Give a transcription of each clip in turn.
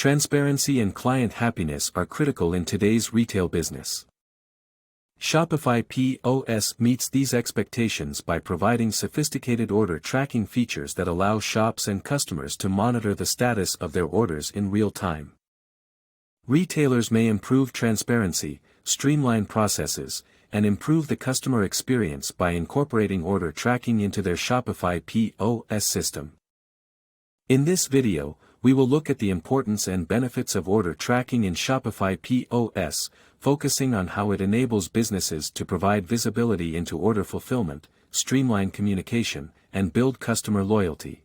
Transparency and client happiness are critical in today's retail business. Shopify POS meets these expectations by providing sophisticated order tracking features that allow shops and customers to monitor the status of their orders in real time. Retailers may improve transparency, streamline processes, and improve the customer experience by incorporating order tracking into their Shopify POS system. In this video, we will look at the importance and benefits of order tracking in Shopify POS, focusing on how it enables businesses to provide visibility into order fulfillment, streamline communication, and build customer loyalty.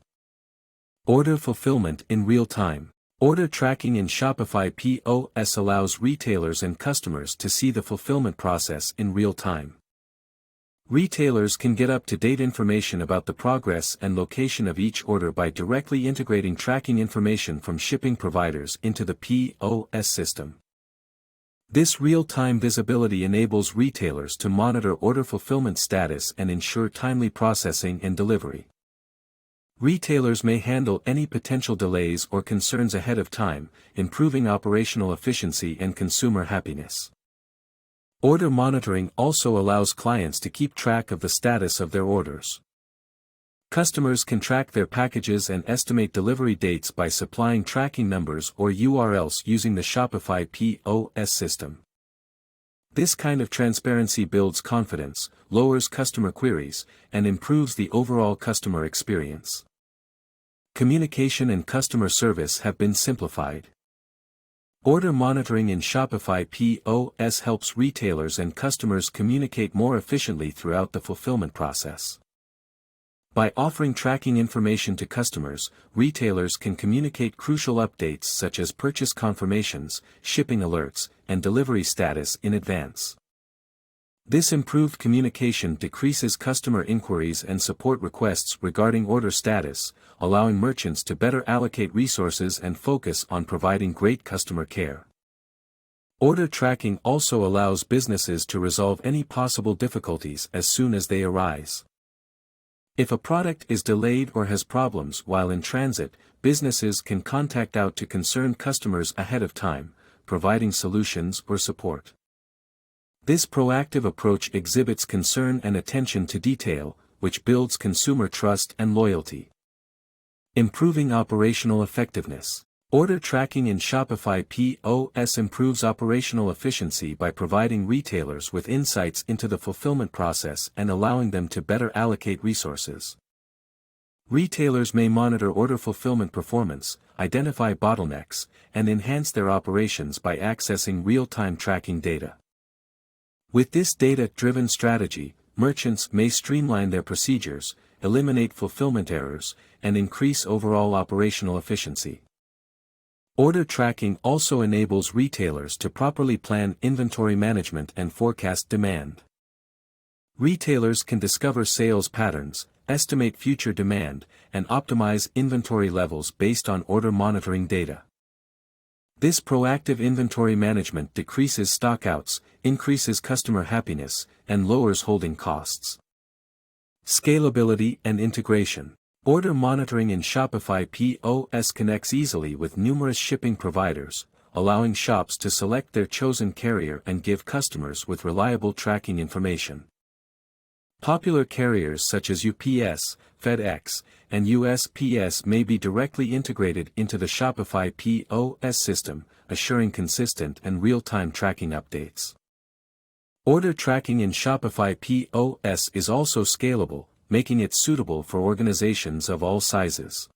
Order fulfillment in real time. Order tracking in Shopify POS allows retailers and customers to see the fulfillment process in real time. Retailers can get up-to-date information about the progress and location of each order by directly integrating tracking information from shipping providers into the POS system. This real-time visibility enables retailers to monitor order fulfillment status and ensure timely processing and delivery. Retailers may handle any potential delays or concerns ahead of time, improving operational efficiency and consumer happiness. Order monitoring also allows clients to keep track of the status of their orders. Customers can track their packages and estimate delivery dates by supplying tracking numbers or URLs using the Shopify POS system. This kind of transparency builds confidence, lowers customer queries, and improves the overall customer experience. Communication and customer service have been simplified. Order monitoring in Shopify POS helps retailers and customers communicate more efficiently throughout the fulfillment process. By offering tracking information to customers, retailers can communicate crucial updates such as purchase confirmations, shipping alerts, and delivery status in advance. This improved communication decreases customer inquiries and support requests regarding order status, allowing merchants to better allocate resources and focus on providing great customer care. Order tracking also allows businesses to resolve any possible difficulties as soon as they arise. If a product is delayed or has problems while in transit, businesses can contact out to concerned customers ahead of time, providing solutions or support. This proactive approach exhibits concern and attention to detail, which builds consumer trust and loyalty. Improving operational effectiveness. Order tracking in Shopify POS improves operational efficiency by providing retailers with insights into the fulfillment process and allowing them to better allocate resources. Retailers may monitor order fulfillment performance, identify bottlenecks, and enhance their operations by accessing real-time tracking data. With this data-driven strategy, merchants may streamline their procedures, eliminate fulfillment errors, and increase overall operational efficiency. Order tracking also enables retailers to properly plan inventory management and forecast demand. Retailers can discover sales patterns, estimate future demand, and optimize inventory levels based on order monitoring data. This proactive inventory management decreases stockouts, increases customer happiness, and lowers holding costs. Scalability and integration. Order monitoring in Shopify POS connects easily with numerous shipping providers, allowing shops to select their chosen carrier and give customers with reliable tracking information. Popular carriers such as UPS, FedEx, and USPS may be directly integrated into the Shopify POS system, assuring consistent and real-time tracking updates. Order tracking in Shopify POS is also scalable, making it suitable for organizations of all sizes.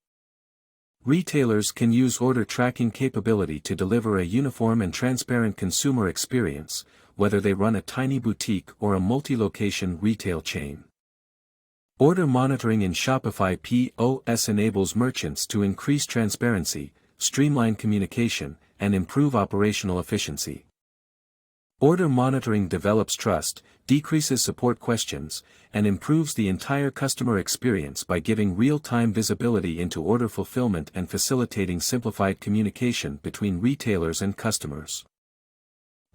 Retailers can use order tracking capability to deliver a uniform and transparent consumer experience, whether they run a tiny boutique or a multi-location retail chain. Order monitoring in Shopify POS enables merchants to increase transparency, streamline communication, and improve operational efficiency. Order monitoring develops trust, decreases support questions, and improves the entire customer experience by giving real-time visibility into order fulfillment and facilitating simplified communication between retailers and customers.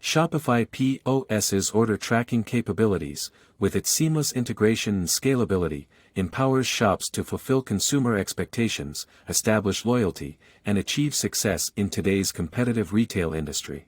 Shopify POS's order tracking capabilities, with its seamless integration and scalability, empowers shops to fulfill consumer expectations, establish loyalty, and achieve success in today's competitive retail industry.